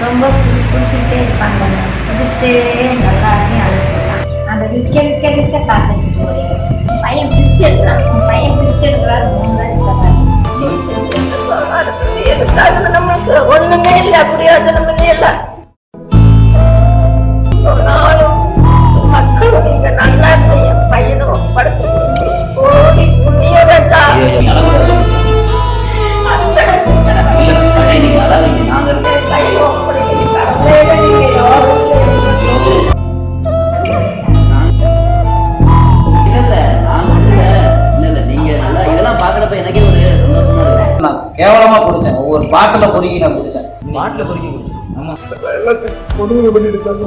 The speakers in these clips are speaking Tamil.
ரொம்ப பிடிச்சிக்கிட்டே இருப்பாங்க. பிடிச்சே எல்லாத்தையும் அழைச்சிருக்கான். அந்த விற்க விற்க விற்க காத்துட்டு போய் பையன் பிடிச்சி எடுக்கிறான். பையன் பிடிச்சி எடுக்கிறாரு. 3 நாள் சொன்னாரு. எதுக்காக நமக்கு ஒண்ணுமே இல்லை, பிரயோஜனமே இல்லை. ஒரு நாளும் மக்களும் நீங்க நல்லா இருந்தீங்க, பையனும் படுத்து ஓடி புண்ணிய வச்சா கேவலமா குடிச்சேன். ஒவ்வொரு பாட்டுல பொறுக்கி நான் குடிச்சேன். பாட்டுல பொறுக்கி குடிச்சேன். ஆமா, எல்லாத்தையும் கொடுமை பண்ணிட்டு சார்.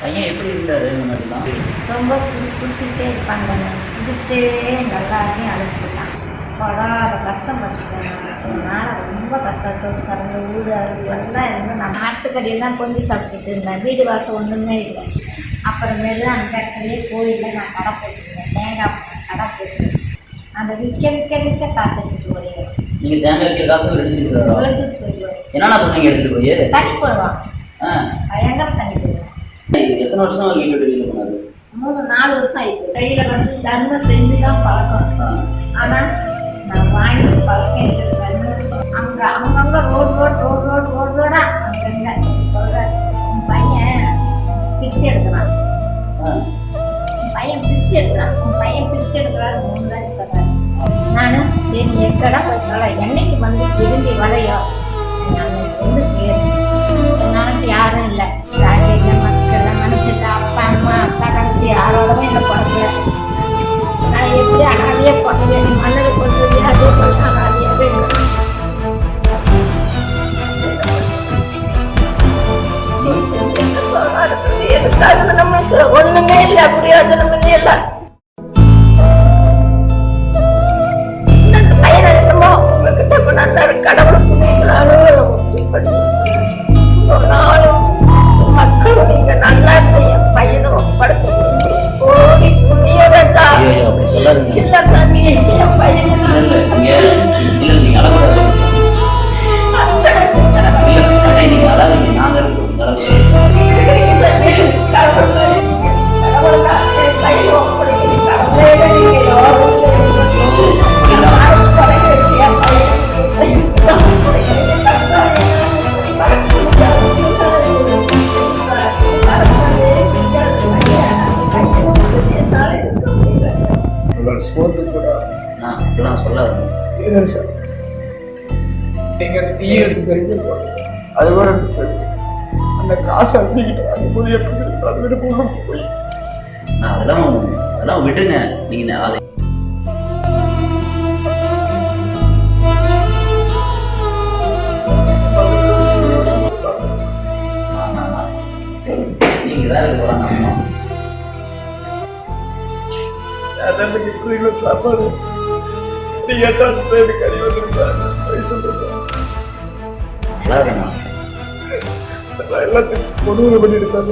பையன் எப்படி இருந்தாரு? ரொம்ப பிடிச்சிக்கிட்டே இருப்பாங்க. பிடிச்சே எல்லாத்தையும் அழைச்சிருக்கான். படாத கஷ்டப்பட்டுட்டேன். என்னால் ரொம்ப கஷ்டம். தரங்க வீடு அறுப்பு எல்லாம் இருந்து நான் நாட்டுக்கடியில் தான் கொஞ்சம் சாப்பிட்டுட்டு இருந்தேன். வீடு வாசல் ஒன்றுமே இல்லை. அப்புறமேல அந்த இடத்துலேயே கோயிலில் நான் கடை போட்டுருந்தேன். தேங்காய் கடை போட்டுருந்தேன். அந்த விற்க விற்க விற்க காத்துட்டு போய் நீங்க தேங்காய் விற்கிற காசு எடுத்துட்டு போயிடுவேன். என்னென்ன பண்ணீங்க? எடுத்துட்டு போய் தண்ணி போடுவான். பயங்கர தண்ணி போடுவான். எத்தனை வருஷம் வீட்டு வெளியில போனாரு? 3-4 வருஷம் ஆயிடுச்சு. கையில வந்து தர்மம் செஞ்சுதான் பழக்கம். ஆனா நான் வாங்கி பழக்கம் இல்லை. அங்க அவங்கவுங்க ரோடா அங்க சொல்ற உன் பையன் பிச்சை எடுக்கிறான். உன் பையன் பிச்சை எடுக்கிறாரு. 3 நாள் சொல்றாரு. நானும் சரி எக்கடா போய் என்னைக்கு வந்து விரும்பி வளையோ அன்னைக்கு வந்து சேரும். நானுக்கு யாரும் இல்லை. மக்கள் மனசுல அப்பா அம்மா அக்கா தங்கச்சி யாரோடவே இல்லை பிறக்கல. நான் எப்படி அனாதையே பிறந்தேன். மன்னரை கொண்டு அதே போல அனாதையாவே எதுக்காக நமக்கு ஒண்ணுமே இல்லை, பிரயோஜனமே இல்லை. பையன் என்னமோ உங்ககிட்ட கொண்டாந்தாரு. கடவுளுக்கு ஒரு நாளும் மக்களும் நீங்க நல்லா இருந்தீங்க, பையனும் படுத்து ஓடி புண்ணிய வச்சா இல்ல சாமி. என் பையன் அது கூட அந்த காசை அழுத்திக்கிட்டு அது போய் எப்படி போய் அதெல்லாம் விட்டுங்க. நீங்க அதை சாப்பாடு எல்லாத்தையும் கொடுமை பண்ணிட்டு சார்.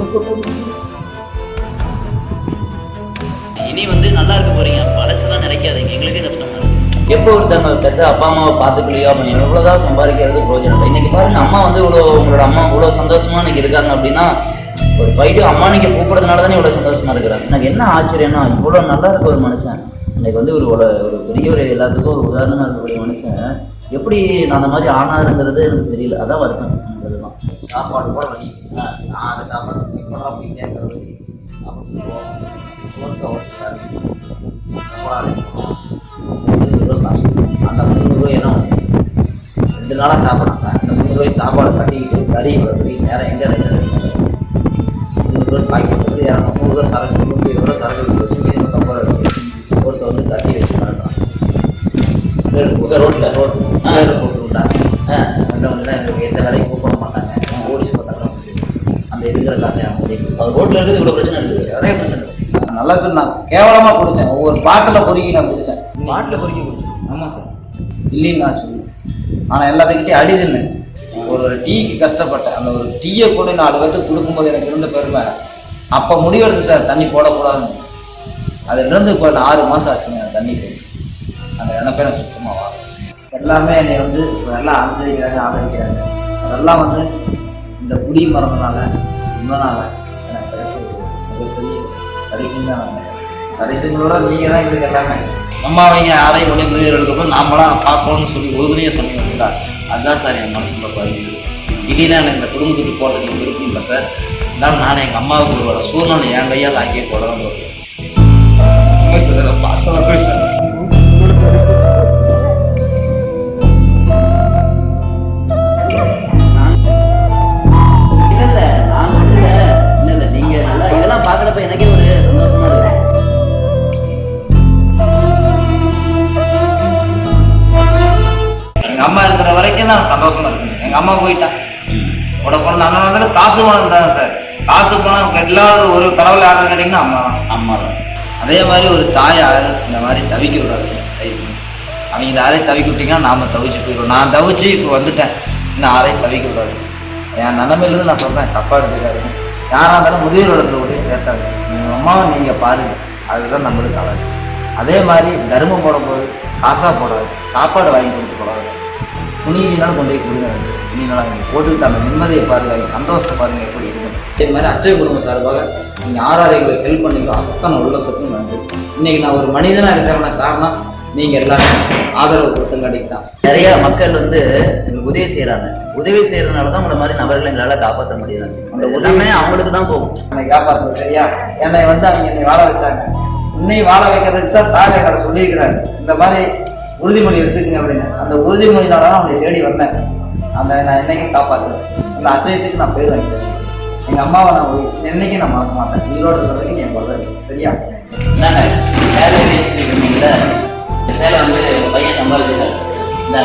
இனி வந்து நல்லா இருக்க போறீங்க. பழசுதான் நினைக்காதீங்க. எங்களுக்கே கஷ்டமா இருக்கு. எப்போ ஒருத்தவங்க பெற்ற அப்பா அம்மாவை பார்த்துக்கலையோ அப்போ எவ்வளோதான் சம்பாதிக்கிறது பிரோஜனம் இல்லை. இன்னைக்கு பாருங்க, அம்மா வந்து உங்களோட அம்மா இவ்வளோ சந்தோஷமா இன்னைக்கு இருக்காங்க அப்படின்னா ஒரு போயிட்டு அம்மா நீங்க கூப்பிடுறதுனால தானே இவ்வளோ சந்தோஷமா இருக்கிறாங்க. எனக்கு என்ன ஆச்சரியம்னா இவ்வளோ நல்லா இருக்க ஒரு மனுஷன் இன்னைக்கு வந்து ஒரு பெரிய ஒரு எல்லாத்துக்கும் ஒரு உதாரணமாக இருக்கக்கூடிய மனுஷன் எப்படி நான் அந்த மாதிரி ஆனாருங்கிறது எனக்கு தெரியல. அதான் வருத்தம். அதுதான் சாப்பாடு கூட வழி. நான் அந்த சாப்பாடு எப்படா போய் கேட்கறது அப்படின்னு ஓட்ட ஓட்டுறாரு. அந்த 300 ரூபாய் என்ன 2 நாளாக சாப்பிட்றாங்க. அந்த 300 ரூபாய் சாப்பாடு கட்டிக்கிட்டு கறி வளர்த்து நேரம் எங்கே 200 ரூபாய் பாக்கி பண்ணுறது 200 ரூபா சரக்கு 120 ரூபா சரக்கு வச்சு மீதி 50 ரூபா ஒருத்தர் வந்து கட்டி வச்சு பண்ணுறான். ரோட்டில் போட்டுருந்தாங்க. எங்களுக்கு எந்த வேலையும் கூப்பிட மாட்டாங்க. ஓடிச்சு பார்த்தாங்க அந்த இருக்கிற காசை அவர் ரோட்டில் இருக்குது இவ்வளோ பிரச்சனை இருக்குது. நிறைய பிரச்சனை இருக்குது. நல்லா சொன்னாங்க. கேவலமாக குடித்தேன். ஒவ்வொரு பாட்டில் பொறுக்கி நான் குடித்தேன். மாட்டில் பொறுக்கி குடிச்சேன். ஆமாம் சார். இல்லைன்னு நான் சொல்லுவேன். ஆனால் எல்லாத்துக்கிட்டே அடிதுன்னு ஒரு டீக்கு கஷ்டப்பட்டேன். அந்த ஒரு டீயை கூட 4 பேர்த்துக்கு கொடுக்கும்போது எனக்கு இருந்த பெருமை அப்போ முடிவெடுத்து சார் தண்ணி போடக்கூடாதுன்னு. அதுலேருந்து இப்போ 6 மாதம் ஆச்சுங்க தண்ணிக்கு. அந்த நினைப்பே எனக்கு சுத்தமாக வா. எல்லாமே என்னை வந்து நல்லா அனுசரிக்கிறாங்க, ஆதரிக்கிறாங்க. அதெல்லாம் வந்து இந்த குடி மறந்தனால இன்னொன்னால எனக்கு கிடைச்ச ஒரு மிகப்பெரிய கடைசின்னு தான் நான் கடைசிங்களோட நீங்கள் தான் எங்களுக்கு எல்லாமே. அம்மா அவங்க யாரையும் பண்ணி முடிவு எடுக்கப்போ நாமளாம் பார்க்கணும்னு சொல்லி உறுதுணையாக சொல்லி வந்துட்டா. அதுதான் சார் என் மனசுல பாருங்க. திடீர்னு எனக்கு இந்த குடும்பத்துக்கு போகிறதுக்கு விருப்பம் இல்லை சார். இருந்தாலும் நான் எங்கள் அம்மாவுக்கு ஒரு சூழ்நிலை என் கையால் ஆக்கியே போட தான் போகிறேன். பாசம் சார். பார்க்குறப்ப எனக்கே ஒரு சந்தோஷமா இருக்கு. எங்க அம்மா இருக்கிற வரைக்கும் நான் சந்தோஷமா இருக்கேன். எங்க அம்மா போயிட்டா உடம்பு அண்ணன் வந்து காசு பணம் தான் சார். காசு பணம் இல்லாத ஒரு கடவுள் யாரும் கேட்டீங்கன்னா அம்மா தான். அம்மா தான். அதே மாதிரி ஒரு தாயார் இந்த மாதிரி தவிக்க விடாது. அவங்க யாரையும் தவிக்க விட்டீங்கன்னா நாம தவிச்சு போயிடுவோம். நான் தவிச்சு இப்போ வந்துட்டேன். இன்னும் யாரையும் தவிக்க விடாது. என் நிலைமையிலிருந்து நான் சொல்றேன், தப்பா எடுத்துக்காதுங்க. யாராக இருந்தாலும் முதியோர் இடத்துல கூட சேர்த்தாங்க. உங்கள் அம்மாவை நீங்கள் பாருங்கள், அதுதான் நம்மளுக்கு அழகு. அதே மாதிரி தர்மம் போடும்போது காசாக போடாது, சாப்பாடு வாங்கி கொடுத்து போடாது. துணியினாலும் கொண்டு போய் கொடுங்க. துணினாலும் அவங்க போட்டுக்கிட்டு அந்த நிம்மதியை பாருங்கள், அவங்க சந்தோஷத்தை பாருங்கள் எப்படி இருக்கும். இதே மாதிரி அச்சய குடும்பம் சார்பாக நீங்கள் யார் எங்களுக்கு ஹெல்ப் பண்ணிங்களோ அத்தனை உள்ளத்துக்கும் நன்றி. இன்றைக்கி நான் ஒரு மனிதனாக இருக்கிறேன்னா காரணம் நீங்கள் எல்லாமே ஆதரவு கொடுத்தங்காட்டிக்கு தான். நிறைய மக்கள் வந்து எங்களுக்கு உதவி செய்கிறாங்க. உதவி செய்கிறதுனால தான் உங்களை மாதிரி நபர்களை எங்களால் காப்பாற்ற முடியும். அந்த உதவியே அவங்களுக்கு தான் போகும். என்னை காப்பாற்றுறது சரியா? என்னை வந்து அவங்க என்னை வாழ வச்சாங்க. இன்னைக்கு வாழ வைக்கிறதுக்கு தான் சார் எங்களை சொல்லியிருக்கிறாங்க. இந்த மாதிரி உறுதிமொழி எடுத்துக்கங்க அப்படின்னு. அந்த உறுதிமொழினால தான் அவங்களை தேடி வந்தேன். அந்த நான் என்னைக்கும் காப்பாற்றுறேன். அந்த அச்சயத்துக்கு நான் பேர் வாங்கிக்கிறேன். எங்கள் அம்மாவை நான் என்னைக்கும் நான் மறக்க மாட்டேன். ஈரோடு இருக்கிறதுக்கு என் குழந்தை சரியா? என்னங்க சேலை இருந்தீங்களா? இந்த சேலை வந்து பையன் சம்பாதிச்சிருக்காரு. இந்த